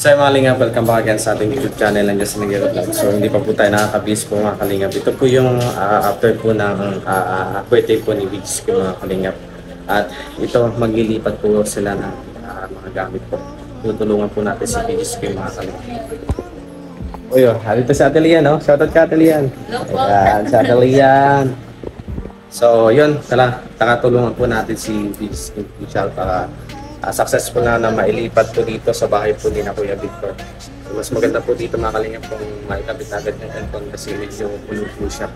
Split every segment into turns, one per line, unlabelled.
So mga Kalingap, welcome back again sa ating YouTube channel nandiyan sa Miguel Vlog. So hindi pa po tayo nakakabis po mga Kalingap. Ito po yung after po ng birthday po ni Vigs ko mga Kalingap. At ito maglilipat po sila ng mga gamit po. Tutulungan po natin si Vigs ko mga Kalingap. Uy, halito sa Atelian, no? Shoutout ka Atelian. Ayan, sa Atelian. So yun, takatulungan po natin si Vigs Official para successful na mailipat po dito sa bahay po din na Kuya Victor. So, mas maganda po dito mga Kalingap kung maikabit na agad yung aircon kasi medyo puno po siya.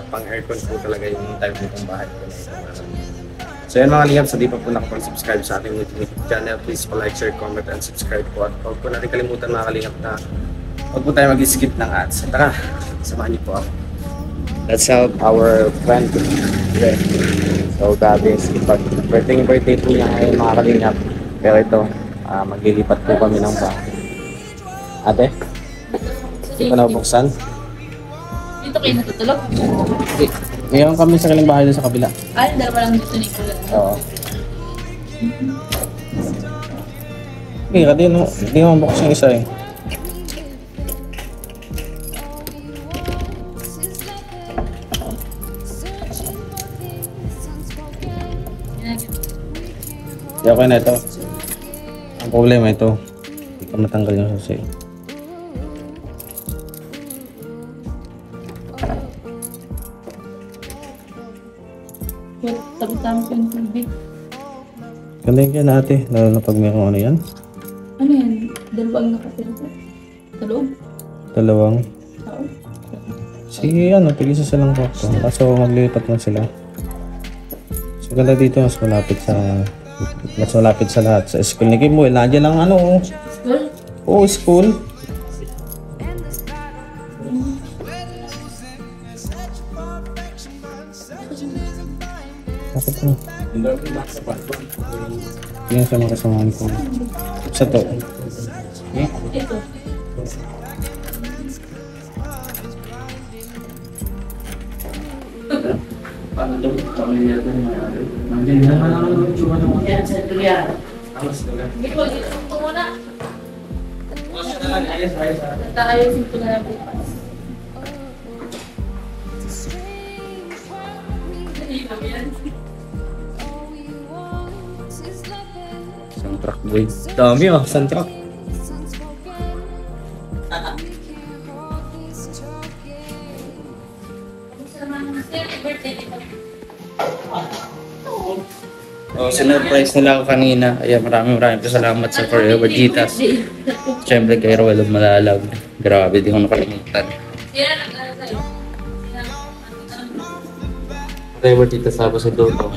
Pang aircon po talaga yung type nitong bahay po na ito. So yan mga Kalingap, so di pa po nakapag-subscribe sa ating YouTube channel, please like, share, comment, and subscribe po. At huwag po natin kalimutan mga Kalingap na huwag po tayo mag-skip ng ads. Tara, samahan niyo po ako. Let's help our friend today. So grabe, birthday po niya ngayon mga Kalingap. Pero ito, maglilipat po kami ng bahay. Ate, hindi ko na buksan.
Dito kayo natutulog?
Ngayon kami sa kaling bahay sa kabila.
Ay, dalawa lang dito ni Kuya.
Oo. Okay, kasi hindi mo buksan yung isa eh. Okay na ito. Ang problema ito, hindi ka matanggal yung susi.
Tapos-tapos yung tubig.
Ganda yung yan ate, lalo na pag mayroong ano yan.
Ano yan? Dalawang nakatira ko? Sa loob?
Dalawang.
Oo.
Sige ano, tig-isa silang kwarto. Kaso maglilipat na sila. So ganda dito, mas malapit sa lahat. Sa school ni Kim, nandiyan lang ano.
School?
Oo, school. Bakit mo? Yan sa mga kasamahan ko. Sa to. Okay?
Ito. Yan, sa Tulia. Hindi ko, dito ko muna. Ayusin ko na lang bukas.
Isang truck boy. Dami oh, isang truck. Oh, sinurprise nila ako kanina. Ayan, maraming salamat sa Forever Titas. Siyempre kay Roel Malalag. Grabe, di ko nakalimutan. Forever Titas tapos sa Doto.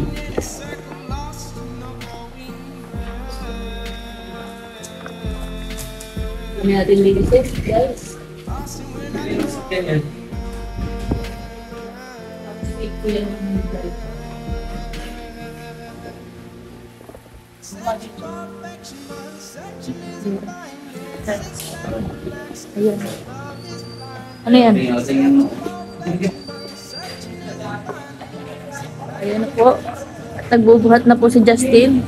Kami natin lilisis, guys.
Ganyan.
Tapos ko yan yung drive. Ayan. Ano yan? Ayan na po. At nagbubuhat na po si Justin.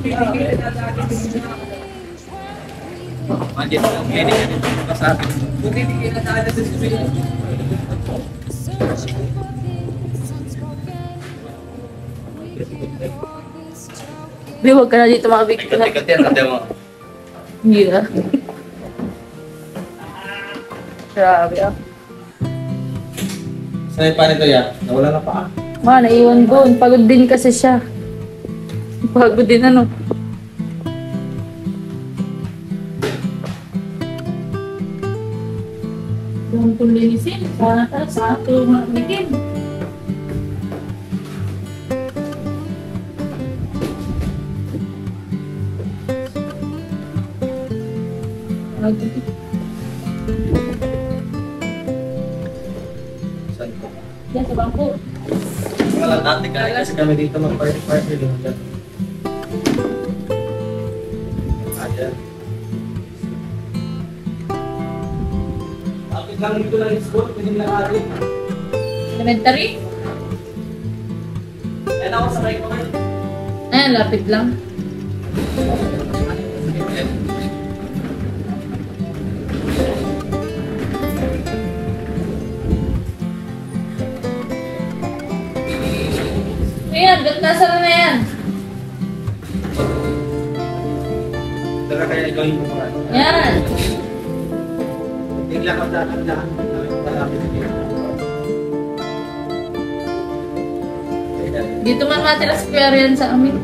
Bi, huwag ka na dito makabigyan. Yeah. Grabe ah.
Saan pa nito yan? Nawala na pa.
Naiwan doon. Pagod din kasi siya. Pagod din ano. Doon kong linisin. Sana sa ato makikin.
Saan po?
Yan sa bangko.
Wala dati kasi kami dito mag-party lang. Ayan. Bakit lang dito lang school? Pwede lang natin.
Elementary?
Ayan ako sa right ko.
Ayan, lapit lang. Ayan, ba't nasa na yan?
Tara kaya gawin mo mga.
Yan.
Naglakad-lakad na.
Dito man matira si Kuya Rian sa amin.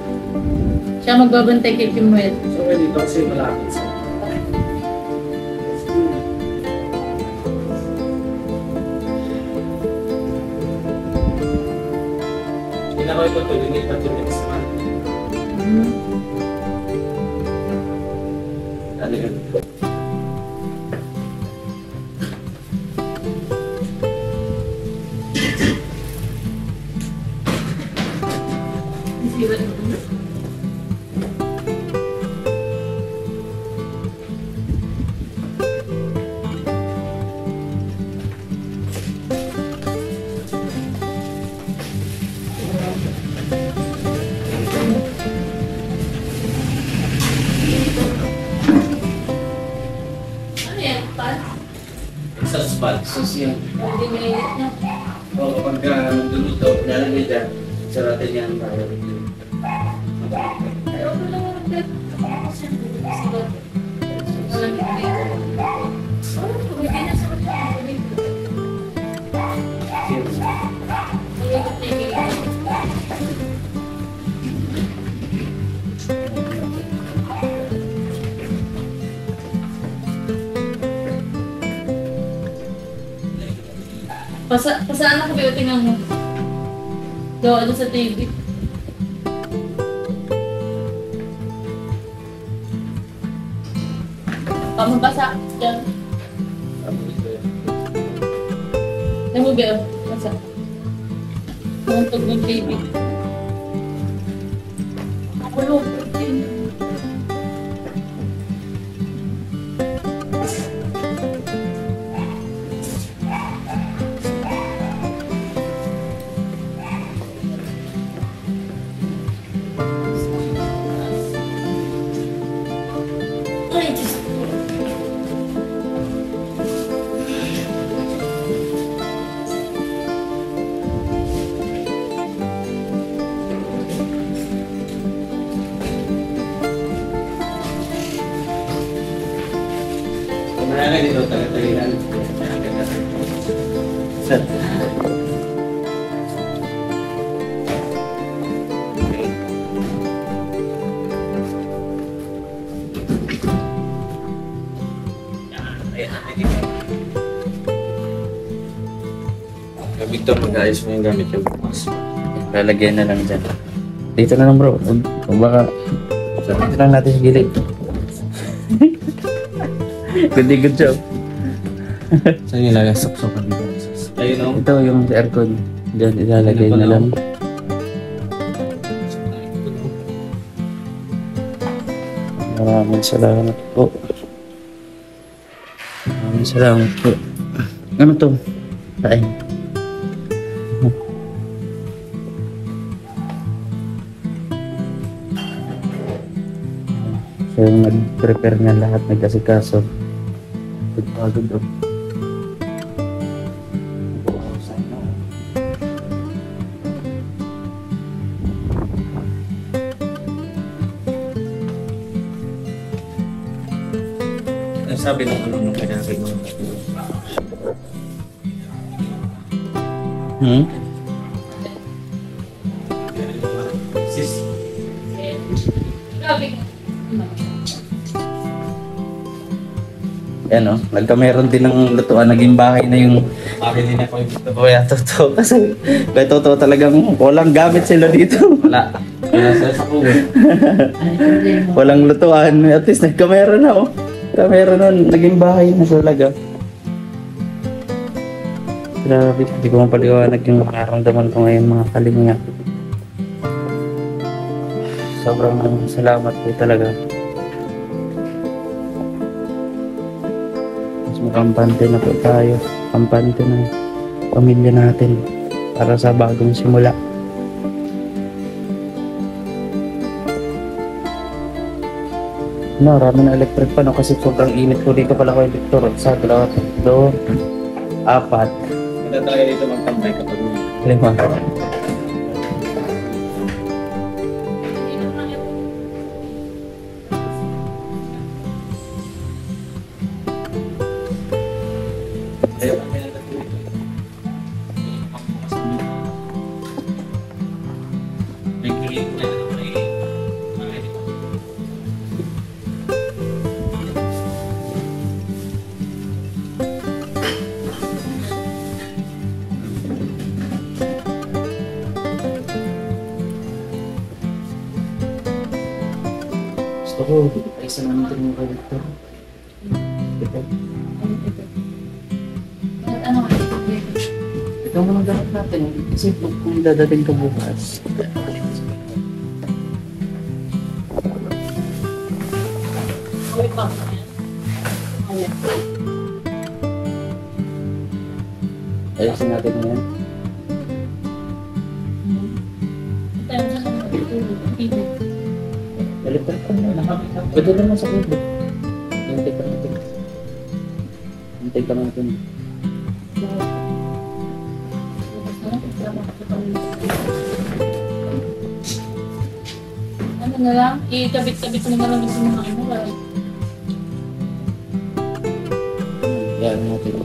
Siya magbabantay kay Kimuel.
So, dito kasi malapit sa. Kinakoy ko ito, linipat yung next month. Ano yun?
Ano yan? Pan?
Exhaust valve. Susiyan.
Hindi mainit na.
O kapag nandun ito, lalagay dyan, saratin yan tayo.
Pero ako lang ang nag-trip. Walang tubig. Oh, tubig na sa tubig. Pasaan ako kayo, tingnan mo. Gawa doon sa TV. Pamabasa. Diyan. Namubi oh. Basa. Mantog ng TV. Ako loob. Ay, Diyos ko.
Kumahala dito, taga-tagilan. Set. Victor, mag-ayos mo yung gamit yung bukas.
Lalagyan na lang dyan. Dito na lang bro. Kung baka dito lang natin sa gilid. Good job.
Saan yung lagay? Sapsokan dito. Ayun o.
Ito yung aircon. Diyan ilalagay na lang. Maraming salamat po. Maraming salamat po. Ano to? Kain. So yung nag-prepare nga lahat, nag-asikaso. Pagpagod o.
Sabi ng ano nung kanyari mo. Sis.
Grabe.
Yan o, nagkameron din ng lutuan, naging bahay na yung
Bakit din ako yung gusto ko.
kuya totoo. Kasi kaya totoo talagang walang gamit sila dito.
Wala. Wala sa kubo.
Walang lutuan. At least nagkameron na o. Kameron nun, naging bahay na talaga. Grabe, hindi ko mapaliwanag yung nararamdaman ko ngayon mga kalinga. Sobrang salamat po talaga. Mas makampante na po tayo. Kampante ng pamilya natin para sa bagong simula. No, rami na electric pa no kasi sobrang init ko dito pala ko Victor. Sa tatlo, apat,
Hindi talaga dito magtambay kapag
5. Gusto ko, ay isa namin ito mga kaliktor. Ito.
Ano nga ito?
Ito ang mga gamit natin. Kasi kung dadating ka bukas.
Wait pa. Ayan.
Ayusin natin na yan.
Tayo sa kanila. TV.
Baliktad ka na. Pwede naman sa kibig. Hintay ka natin. Hintay ka natin.
Ano na lang? Ikabit-kabit mo na lang sa mga ano.
Yan natin.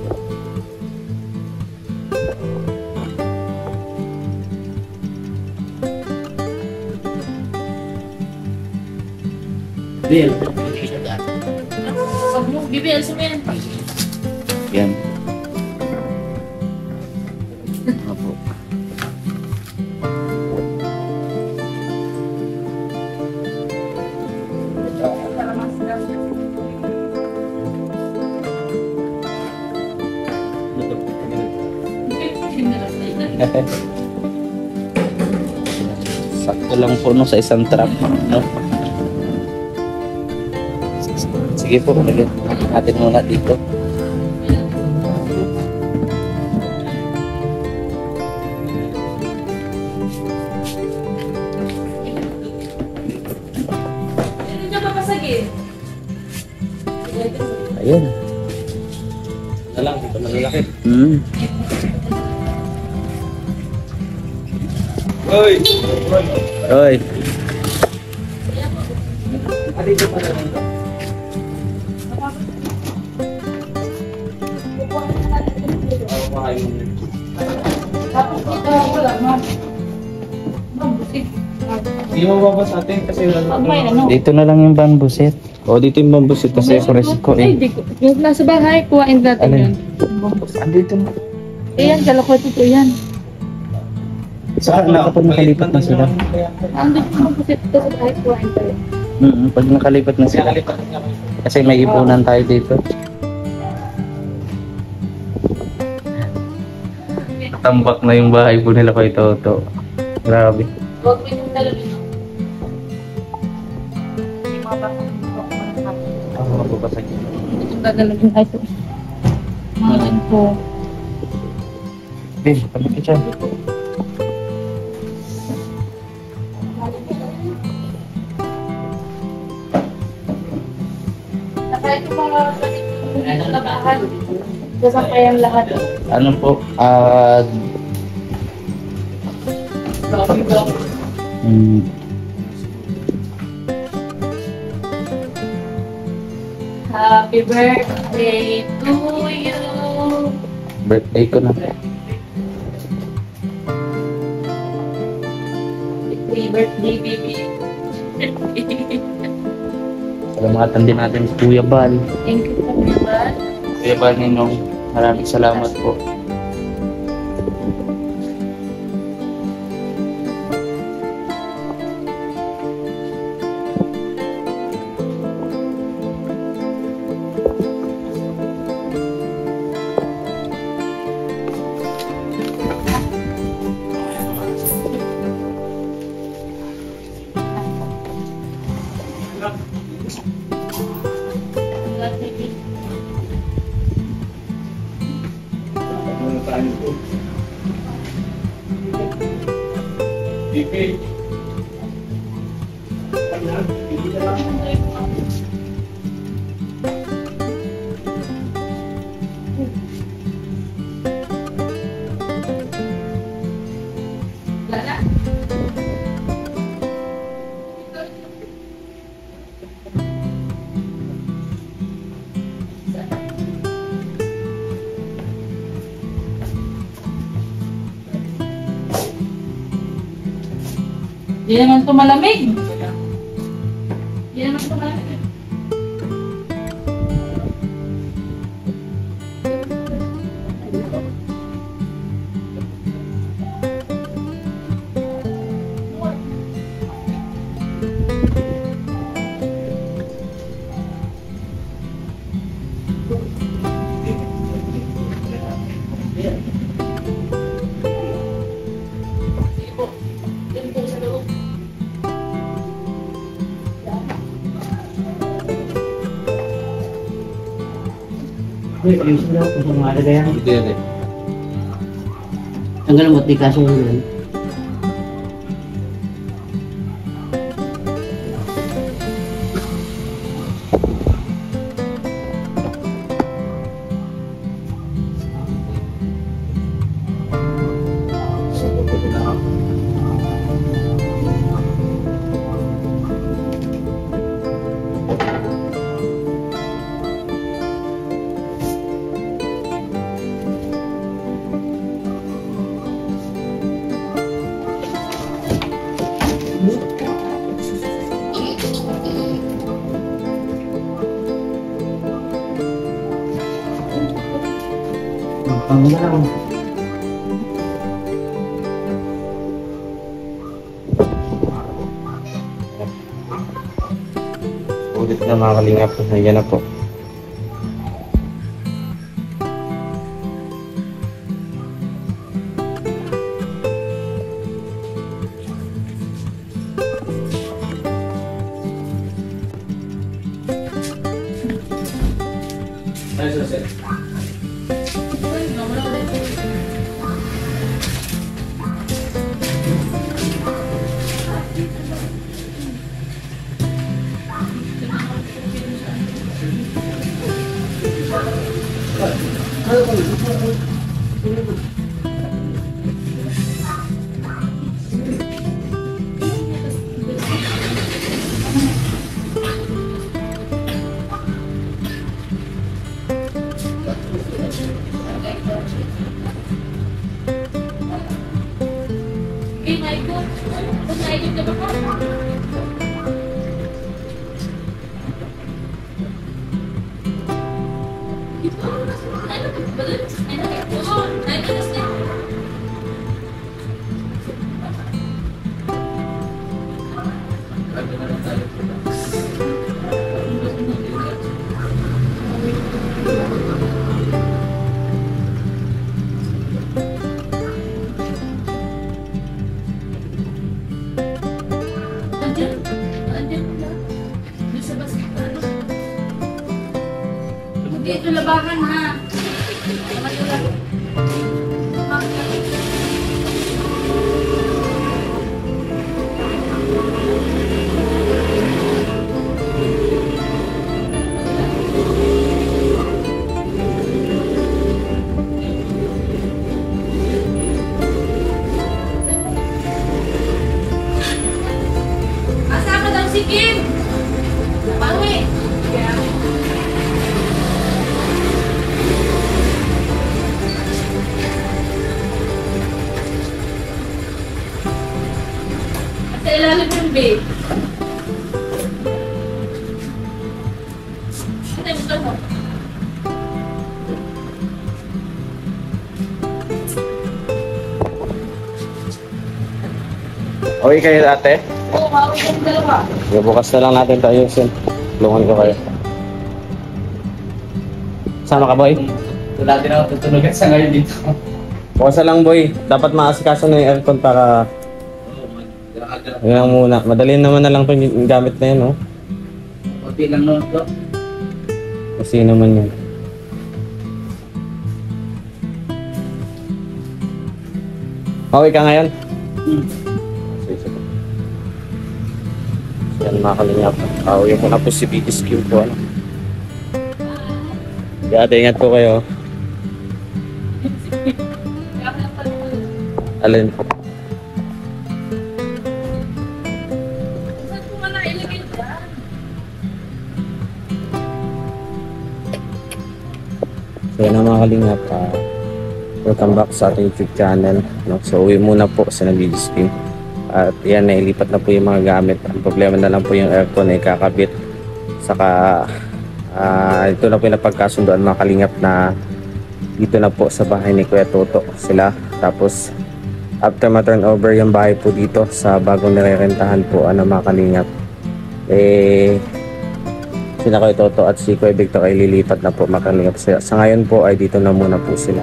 Bill.
Huwag mo, BBL sa men.
Yan. Apo. Sakto lang po no sa isang trap. No? Sige po, lagyan natin muna dito.
Hindi niya papasagin.
Ayun.
Na lang, dito malalaki.
Oy! Oy!
Tapos dito wala, ma'am. Ma'am, busik.
Hindi mo babas natin kasi
Pag may ano.
Dito na lang yung bamboo set. O, dito yung bamboo set kasi forest ko
Ay,
eh.
di ko. Yung nasa bahay, kuhain natin
Alin?
yun.
Andito na.
Ayan, kalakot ito yan.
Saka kapag nakalipat na sila.
Andun yung busit ito sa bahay, kuhain tayo.
Pag nakalipat na sila. Kasi may ipunan tayo dito. Tambak na yung bahay po nila kay Toto. Grabe.
Huwag mo yung dalawin. Yung mga bata.
Ang mga babasag.
Itong dadalagin ay ito. Mga info.
Ben, kami ka dyan.
Saka ito mga tabahan. Sasampayan lahat.
Ano po?
Happy birthday to you.
Birthday ko na.
Happy birthday, baby.
Salamatan din natin si Kuya Bal.
Thank you so much.
Kuya Bal Ninong, maraming salamat po.
Lala. Hindi naman ito malamig. Hindi naman ito malamig.
Uy, ayusin daw kung saan mga yan.
Hindi yan eh.
Tanggal mo, di kaso yun. Pango na lang.
Ulit na mga kalingap. Ayan na po.
Okay, Michael. Excited ka ba ka? Dito labahan ha. Asa ka daw si Kim? Pauwi. Sa ilalim yung babe. Ito yung gusto mo.
Okay kayo ate?
Oo, mawag yung dalawa.
Bukas na lang natin tayo ayusin. Tulungan ko kayo. Sama ka boy?
Wala din ako tutunugan sa ngayon dito.
Bukas na lang boy. Dapat maasikaso na yung aircon para... Yun lang muna. Madali naman na lang ito yung gamit na yun, oh.
Kunti lang noon to.
Kasi naman yun. Okay ka ngayon? Sige. Yan mga kalingap. Yung muna po si BTSQ po. Ano? Kaya ingat po kayo. Alin po?
Saan ko nga nailagay dyan?
So yan ang mga kalingap. Welcome back sa ating YouTube channel. No? So uwi muna po sa nag-stream. At yan, nailipat na po yung mga gamit. Ang problema na lang po yung aircon ay kakabit. Saka ito na po yung napagkasunduan mga kalingap na dito na po sa bahay ni Kuya Toto sila. Tapos after ma-turnover yung bahay po dito sa bagong nirerentahan po mga kalingap, sina Kuya Toto at si Kuya Victor ay lilipat na po mga kalingap. Sa ngayon po ay dito na muna po sila.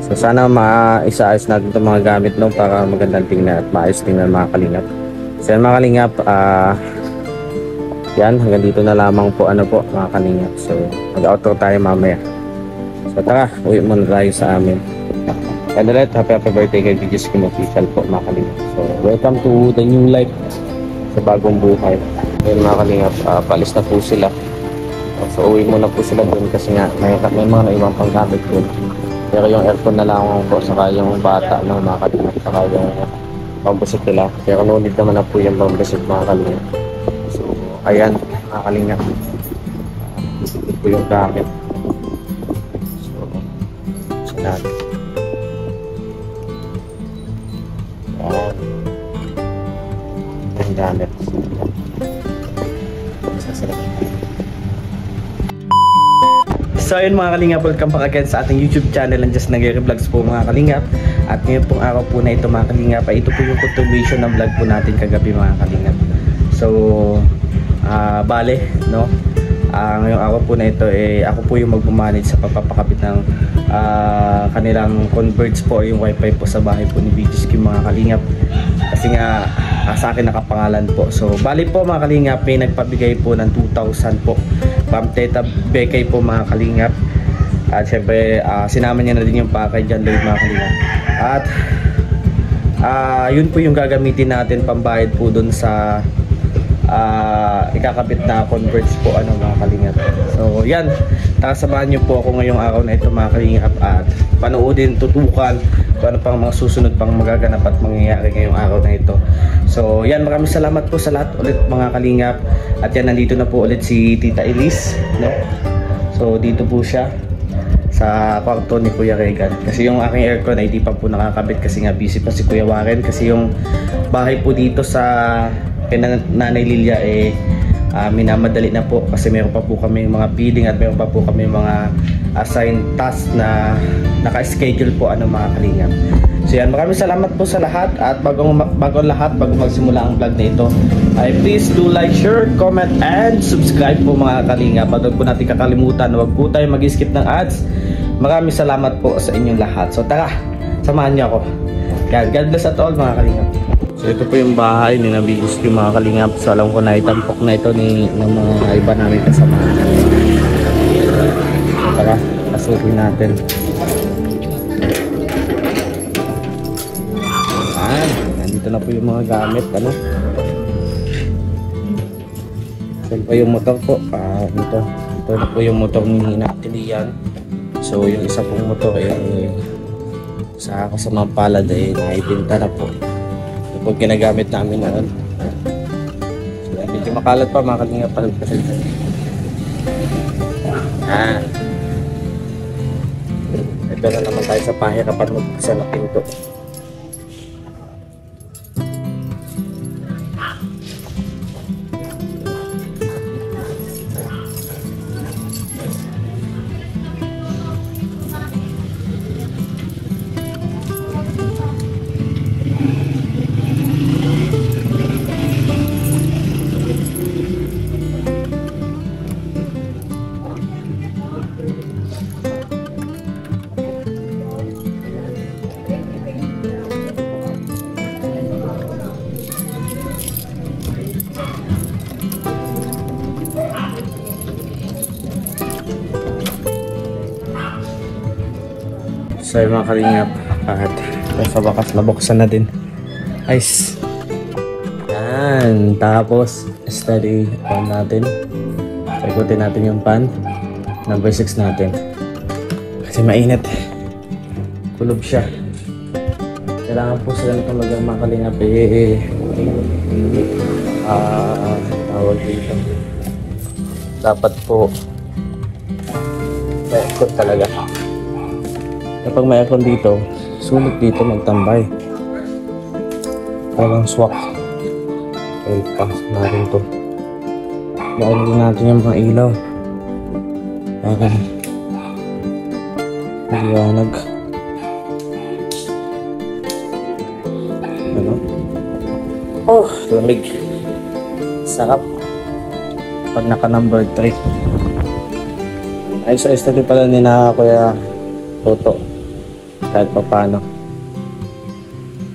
So sana maisaayos natin itong mga gamit para magandang tingnan at maayos tingnan mga kalingap. So yan mga kalingap, yan, hanggang dito na lamang po mga kalingap. So mag-outro tayo mamaya. So tara, uwi muna tayo sa amin. And ulit, happy birthday kay Vigis Kim Official po mga kalingap. So welcome to the new life sa bagong buhay. Ayun mga kalingap, paalis na po sila. So uwi muna po sila doon kasi nga may mga naibang panggamit doon. Pero yung aircon na lang po, saka yung bata ng mga kalingap, saka yung pambusit nila. Pero nunod naman na po yung pambusit mga kalingap. So ayan mga kalingap, ito po yung gamit. So natin. Ayan. Yung gamit. So ayun mga kalingap, welcome back again sa ating YouTube channel and just nagre-vlogs po mga kalingap. At ngayon pong araw po na ito mga kalingap, ay ito po yung continuation ng vlog po natin kagabi mga kalingap. So bale, no? Ngayong araw po na ito ako po yung magmamanage sa pagpapakabit ng kanilang converts po, yung wifi po sa bahay po ni Vigis Kim mga kalingap. Kasi nga sa akin nakapangalan po. So bali po mga kalingap, may nagpabigay po ng 2,000 po from Teta Bekay po mga kalingap. At syempre sinama niya na din yung package dyan Lloyd mga kalingap. At yun po yung gagamitin natin pambayad po dun sa ikakabit na converts po mga kalingap. So yan, samahan nyo po ako ngayong araw na ito mga kalingap at panoodin, tutukan kung ano pang mga susunod pang magaganap at mangyayari ngayong araw na ito. So yan, maraming salamat po sa lahat ulit mga kalingap. At yan, nandito na po ulit si Tita Elise, no? So dito po siya sa kwarto ni Kuya Regan. Kasi yung aking aircon ay di pa po nakakabit kasi nga busy pa si Kuya Warren. Kasi yung bahay po dito sa Nanay Lilia minamadali na po kasi meron pa po kami mga bidding at meron pa po kami mga assigned task na naka-schedule po mga kalingap. So yan, maraming salamat po sa lahat at bago magsimula ang vlog na ito ay please do like, share, comment and subscribe po mga kalingap. At huwag po natin kakalimutan, huwag po tayo mag-skip ng ads. Maraming salamat po sa inyong lahat. So tara, samahan niyo ako. God bless at all mga kalingap. So ito po yung bahay ni Vigis Kim mga kalingap. So alam ko na itampok na ito ng mga iba namin kasama. Tara, pasukin natin. Nandito na po yung mga gamit So pa yung motor po. Ito na po yung motor ni Natilian. So yung isa pong motor sa kasamang palad naibinta na po. Ito po ginagamit namin na So medyo makalat pa mga kalingap kasi. Ito na naman tayo sa pahirapan magpisa na pinto. So yung mga kalingap, at sa wakas nabuksan na din. Nice. Yan. Tapos steady on natin. Ikutin natin yung pan. Number 6 natin. Kasi mainit. Kulob siya. Kailangan po sa ganito mga kalingap tawag dito. Dapat po ikot talaga. Kapag may aircon dito, sulit dito magtambay. walang swak. Okay, pasok natin to. Bawal din natin yung mga ilaw. Okay. Liwanag. Ano? Oh, lamig. Sarap. Pag naka number 3. Ayos-ayos na din pala ni na Kuya Toto. Kahit pa paano.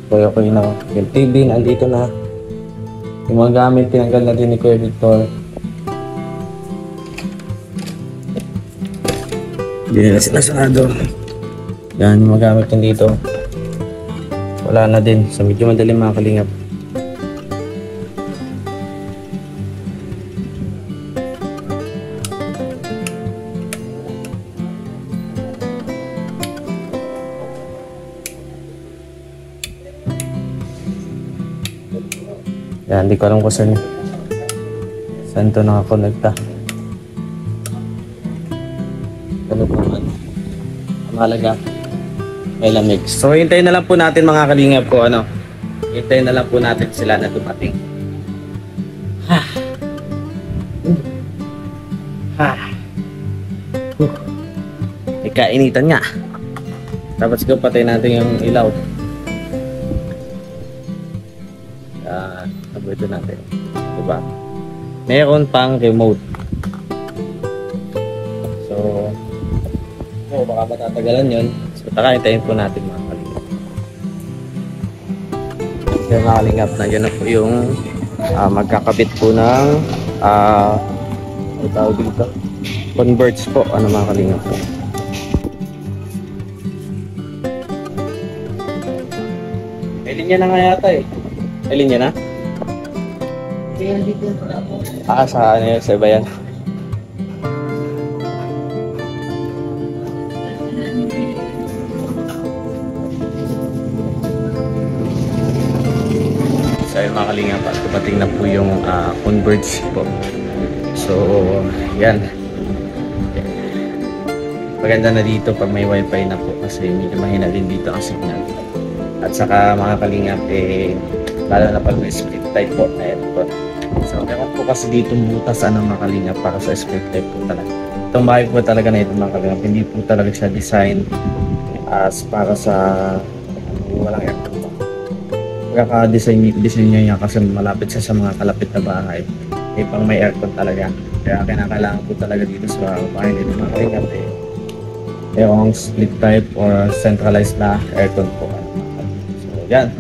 Kuya Kuya na. Yung TV, nandito na. Yung mga gamit, tinanggal na din ni Kuya Victor. Hindi nila sinasado. Yan, yung mga gamit nandito. Wala na din. So medyo madaling mga kalingap. Yan, hindi ko alam kung saan ito nakakonekta. Ano po naman? Ang mahalaga, may lamig. So, hintayin na lang po natin mga kalingap ko, ano? Hintayin na lang po natin sila na dumating. Ha! Ha! Ikainitan nga. Tapos ko patay natin yung ilaw. Ito natin, diba? Meron pang remote. So, baka matatagalan yun. So, hintayin po natin mga kalingap. So, mga kalingap, nandiyan na po yung magkakabit po ng ano tawag dito? Converts po, ano mga kalingap po. May linya na nga yata eh. May linya na? Sa ano yun? Sa iba yan? So ayun mga kalingap, dumating na po yung Converge po. So yan, maganda na dito pag may wifi na po kasi medyo mahina din dito ang signal. At saka mga kalingap lalo na pag may split type po, ayan po. So, meron po kasi dito butas mga kalingap para sa split type po talaga. Itong bahay po talaga na ito mga kalingap, hindi po talaga siya design as para sa walang aircon po. Pagkaka-design niya kasi malapit siya sa mga kalapit na bahay. Pang may aircon talaga. Kaya kailangan po talaga dito sa bahay nito mga kalingap yung split type or centralized na aircon po. So, yan.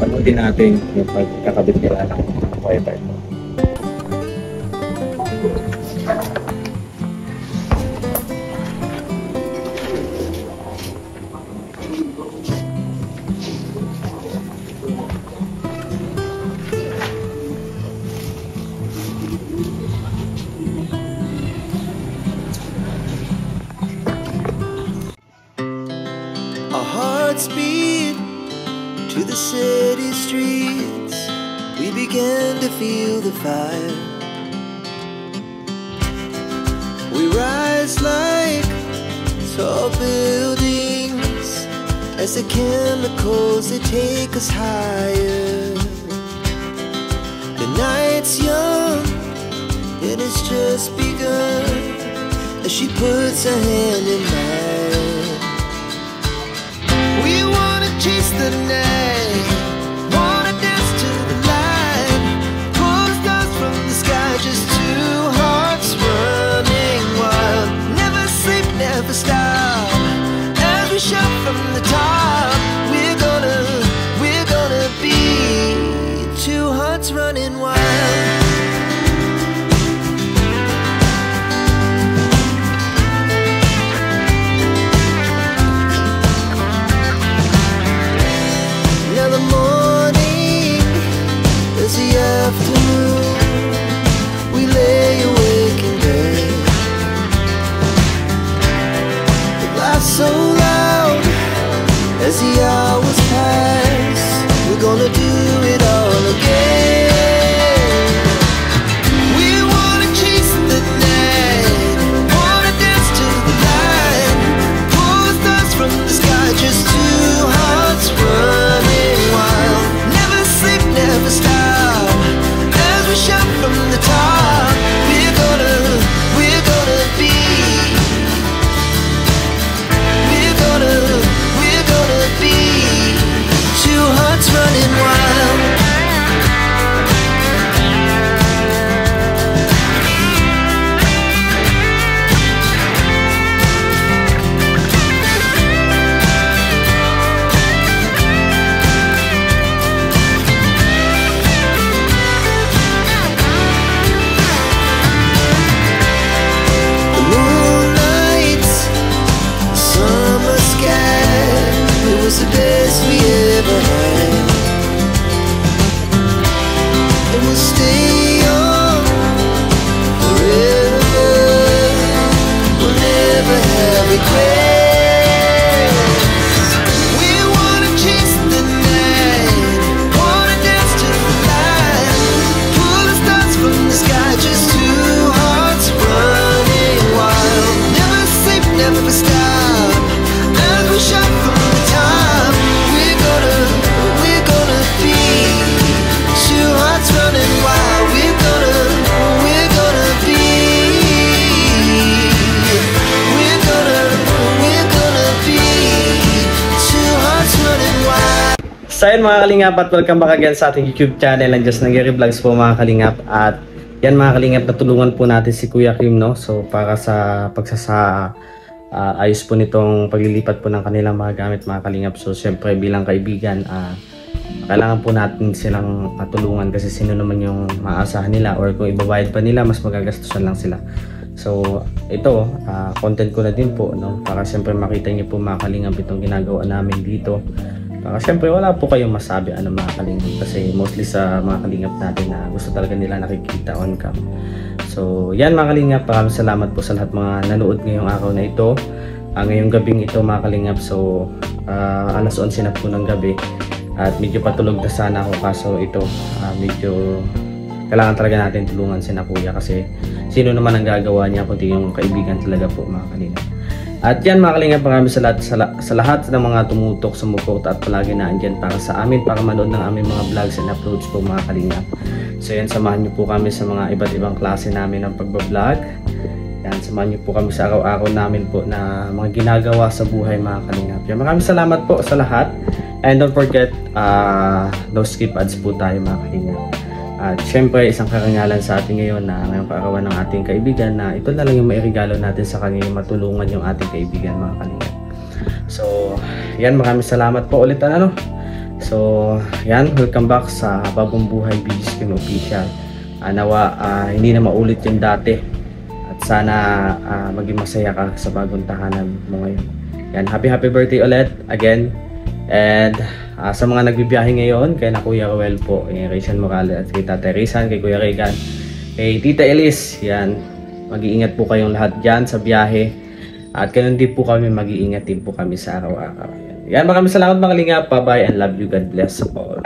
Panoodin natin yung pagkakabit nila ng wifi po.
Our hearts beat to the city streets, we began to feel the fire. We rise like tall buildings as the chemicals they take us higher. The night's young and it's just begun as she puts her hand in mine. We wanna chase the night, wanna dance to the light, pull the stars from the sky, just two hearts running wild. Never sleep, never stop, as we shout from the top. We're gonna be two hearts running wild. Afternoon, we lay awake in bed. The laughs so loud as the hours pass. We're gonna do it all again.
So yun mga kalingap, at welcome back again sa ating YouTube channel and just Nangyari Vlogs po mga kalingap. At yan mga kalingap, natulungan po natin si Kuya Kim, no? So para sa ayos po nitong paglilipat po ng kanilang mga gamit mga kalingap. So syempre bilang kaibigan, kailangan po natin silang tulungan kasi sino naman yung maasahan nila, or kung ibabayad pa nila mas magagastusan lang sila. So ito, content ko na din po, no? Para syempre makita niyo po mga kalingap itong ginagawa namin dito. Para syempre wala po kayong masabi mga kalingap, kasi mostly sa mga kalingap natin na gusto talaga nila nakikita on cam. So yan mga kalingap, maraming salamat po sa lahat mga nanood ngayong araw na ito, ngayong gabing ito mga kalingap. So alas 11 na po ng gabi at medyo patulog na sana ako, kaso ito medyo kailangan talaga natin tulungan si na Kuya, kasi sino naman ang gagawa niya kundi yung kaibigan talaga po mga kalingap. At yan mga kalingap, maraming sa lahat ng mga tumutok, sumuporta at palagi na andyan para sa amin, para manood ng aming mga vlogs and uploads po mga kalingap. So yan, samahan niyo po kami sa mga iba't ibang klase namin ng pagbablog. Yan, samahan niyo po kami sa araw-araw namin po na mga ginagawa sa buhay mga kalingap. Yan, maraming salamat po sa lahat. And don't forget, no skip ads po tayo mga kalingap. At syempre, isang karangalan sa atin ngayon na ngayong kaarawan ng ating kaibigan, na ito na lang yung mairegalo natin sa kanya, matulungan yung ating kaibigan mga kalingap. So yan, maraming salamat po ulit So yan, welcome back sa Bagong Buhay Videos Kim Official. Nawa hindi na maulit yung dati, at sana maging masaya ka sa bagong tahanan mo ngayon. Yan, happy birthday ulit again. And sa mga nagbibiyahe ngayon, kay na Kuya Rowel po, Rachel Morales, at kay Tata Rizan, kay Kuya Regan, kay Tita Elise, yan, mag-iingat po kayong lahat dyan sa biyahe. At ganun din po kami, mag-iingat din po kami sa araw-araw. Yan, maraming salamat mga kalingap. Bye-bye and love you. God bless all.